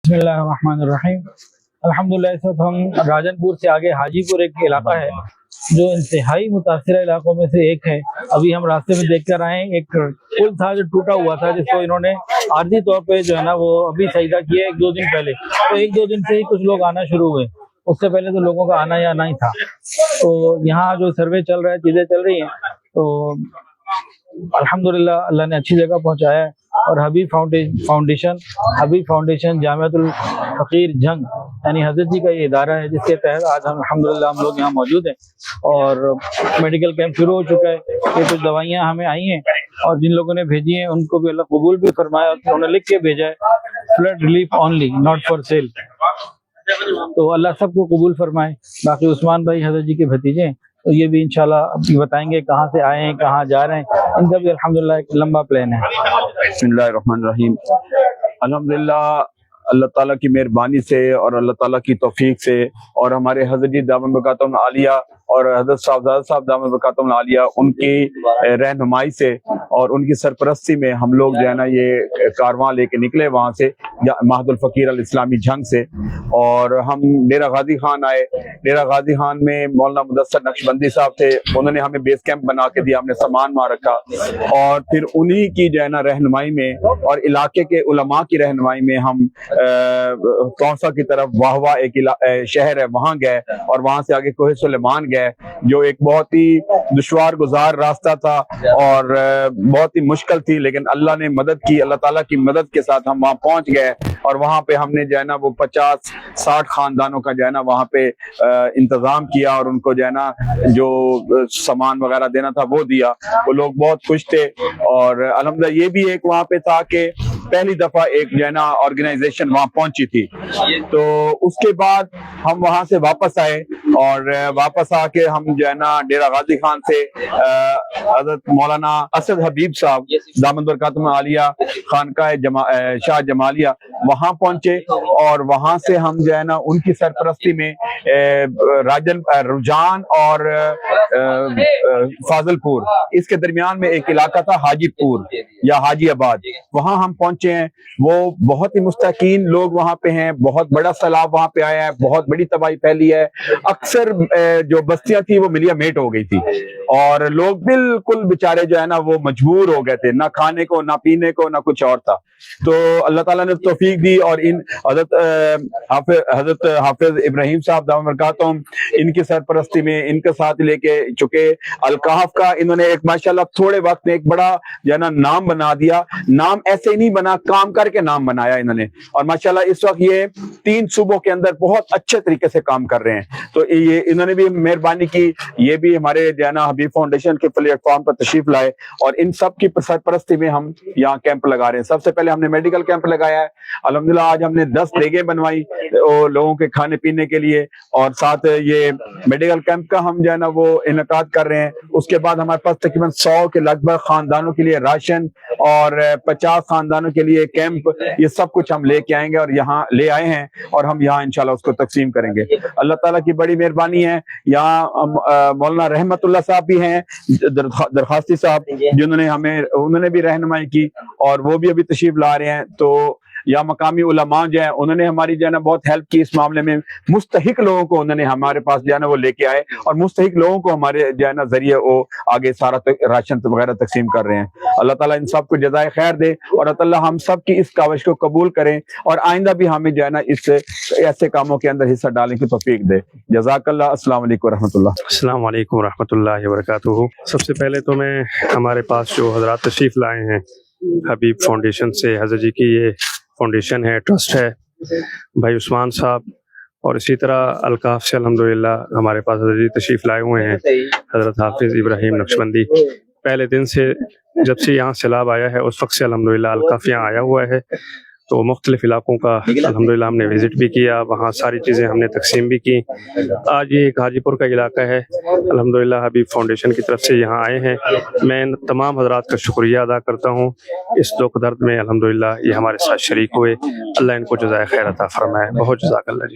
बिस्मिल्लाहिर्रहमानिर्रहीम। अल्हम्दुलिल्लाह, इस वक्त हम राजनपुर से आगे हाजीपुर एक इलाका है जो इंतहाई मुतासर इलाकों में से एक है। अभी हम रास्ते में देख कर आए, एक पुल था जो टूटा हुआ था, जिसको इन्होंने आर्जी तौर पे जो है ना वो अभी सजदा किया एक दो दिन पहले। तो एक दो दिन से ही कुछ लोग आना शुरू हुए, उससे पहले तो लोगों का आना या आना ही था। तो यहाँ जो सर्वे चल रहा है, चीज़ें चल रही हैं, तो अल्हम्दुलिल्लाह अल्लाह ने अच्छी जगह पहुँचाया है। और हबीब फाउंडेशन जामियातुल फ़कीर जंग यानी हज़रत जी का ये इदारा है, जिसके तहत आज हम अल्हम्दुलिल्लाह हम लोग यहाँ मौजूद हैं। और मेडिकल कैंप शुरू हो चुका है। ये कुछ दवाइयाँ हमें आई हैं और जिन लोगों ने भेजी हैं उनको भी अल्लाह कबूल भी फरमाया। उन्होंने लिख के भेजा है, flood relief only, not for sale. तो अल्लाह सबको कबूल फरमाए। बाकी उस्मान भाई हज़रत जी के भतीजे हैं, तो ये भी इंशाल्लाह अभी बताएंगे कहाँ से आए हैं, कहाँ जा रहे हैं। इनका भी अल्हम्दुलिल्लाह एक लंबा प्लान है। बिस्मिल्लाहिर्रहमानिर्रहीम। अल्हम्दुलिल्लाह, अल्लाह ताला की मेहरबानी से और अल्लाह ताला की तौफीक से और हमारे हज़रत जी दामन बरकातुहुम आलिया और हज़रत साहब दामन बरकातुहुम आलिया उनकी रहनुमाई से और उनकी सरपरस्ती में हम लोग जो है ना ये कारवां लेके निकले वहाँ से, महदुल फ़कीर अल इस्लामी जंग से। और हम डेरा गाजी खान आए। डेरा गाजी खान में मौलाना मुदस्सर नक्शबंदी साहब थे, उन्होंने हमें बेस कैंप बना के दिया, हमने सामान वहाँ रखा। और फिर उन्हीं की जो है ना रहनुमाई में और इलाके के उलमा की रहनुमाई में हम कौसा की तरफ वाहवा एक शहर है वहाँ गए और वहाँ से आगे कोहे सुलेमान गए, जो एक बहुत ही दुश्वार गुजार रास्ता था और बहुत ही मुश्किल थी, लेकिन अल्लाह ने मदद की। अल्लाह ताला की मदद के साथ हम वहाँ पहुँच गए और वहाँ पे हमने जो है ना वो 50-60 खानदानों का जो है ना वहाँ पे इंतजाम किया और उनको जो है ना जो सामान वगैरह देना था वो दिया। वो लोग बहुत खुश थे। और अल्हम्दुलिल्लाह ये भी एक वहाँ पे था कि पहली दफा एक जो है ना ऑर्गेनाइजेशन वहाँ पहुंची थी। तो उसके बाद हम वहाँ से वापस आए और वापस आके हम जो है ना डेरा गाजी खान से हज़रत मौलाना असद हबीब साहब दामन बरकातुहुम आलिया खानकाह शाह जमालिया वहाँ पहुंचे और वहाँ से हम जो है ना उनकी सरपरस्ती में रुजान और फाजलपुर, इसके दरमियान में एक इलाका था हाजीपुर या हाजी आबाद, वहाँ हम पहुंचे हैं। वो बहुत ही मुस्तकीन लोग वहाँ पे हैं, बहुत बड़ा सैलाब वहाँ पे आया है, बहुत बड़ी तबाही फैली है। अक्सर जो बस्तियां थी वो मिलिया मेट हो गई थी और लोग बिल्कुल बेचारे जो है ना वो मजबूर हो गए थे, ना खाने को, ना पीने को, ना कुछ और था। तो अल्लाह ताला ने तौफीक दी और इन हजरत हाफिज इब्राहिम साहब दामन बरकातुहुम इनकी सरपरस्ती में इनके साथ लेके चुके अलकाफ का इन्होंने एक माशाल्लाह थोड़े वक्त में एक बड़ा जो है ना नाम बना दिया। नाम ऐसे ही नहीं बना, काम करके नाम बनाया इन्होंने। और माशाल्लाह इस वक्त ये 3 सूबों के अंदर बहुत अच्छे तरीके से काम कर रहे हैं। तो ये इन्होंने भी मेहरबानी की, ये भी हमारे जो है ना हबीब फाउंडेशन के प्लेटफॉर्म पर तशरीफ लाए और इन सब की सरपरस्ती में हम यहाँ कैंप लगा रहे हैं। सबसे पहले हमने मेडिकल कैंप लगाया है। अल्हम्दुलिल्लाह आज हमने 10 देगें बनवाई लोगों के खाने पीने के लिए और साथ ये मेडिकल कैंप का हम जो है ना वो इनकाद कर रहे हैं। उसके बाद हमारे पास तकरीबन 100 के लगभग खानदानों के लिए राशन और 50 खानदानों के लिए कैंप, ये सब कुछ हम लेके आएंगे और यहाँ ले आए हैं और हम यहाँ इंशाल्लाह उसको तकसीम करेंगे। अल्लाह ताला की बड़ी मेहरबानी है। यहाँ मौलाना रहमतुल्लाह साहब भी हैं, दरखास्ती साहब, जिन्होंने उन्होंने भी रहनुमाई की और वो भी अभी तशरीफ ला रहे हैं। तो या मकामी उलमा जो है उन्होंने हमारी जो है ना बहुत हेल्प की इस मामले में। मुस्तहिक लोगों को उन्होंने हमारे पास जो है ना वो लेके आए और मुस्तहिक लोगों को हमारे जो है ना जरिए वो आगे सारा राशन वगैरह तकसीम कर रहे हैं। अल्लाह ताला इन सब को जज़ाए खैर दे और अल्लाह ताला हम सब की इस काविश को कबूल करें और आइंदा भी हमें जो है ना इससे ऐसे कामों के अंदर हिस्सा डालने की तौफीक दे। जज़ाकल्लाह। अस्सलाम वालेकुम रहमतुल्लाह। अस्सलाम वालेकुम रहमतुल्लाहि व बरकातुहू। सबसे पहले तो मैं हमारे पास जो हजरात तशरीफ लाए हैं हबीब फाउंडेशन से, हज़रत जी की ये फाउंडेशन है, ट्रस्ट है, भाई उस्मान साहब और इसी तरह अलकाफ से अल्हम्दुलिल्लाह हमारे पास हज़रत जी तशरीफ़ लाए हुए हैं, हज़रत हाफिज़ इब्राहिम नक्शबंदी। पहले दिन से जब से यहाँ सैलाब आया है उस वक्त से अल्हम्दुलिल्लाह अलकाफ यहाँ आया हुआ है। तो मुख्तलिफ इलाकों का अल्हम्दुलिल्लाह हमने विज़िट भी किया, वहाँ सारी चीज़ें हमने तकसीम भी की। आज ये गाजीपुर का इलाका है, अल्हम्दुलिल्लाह हबीब फाउंडेशन की तरफ से यहाँ आए हैं। मैं तमाम हज़रात का शुक्रिया अदा करता हूँ। इस दुख दर्द में अल्हम्दुलिल्लाह ये हमारे साथ शरीक हुए। अल्लाह इनको जज़ाए खैर अता फरमाए। बहुत जज़ाकल्लाह जी।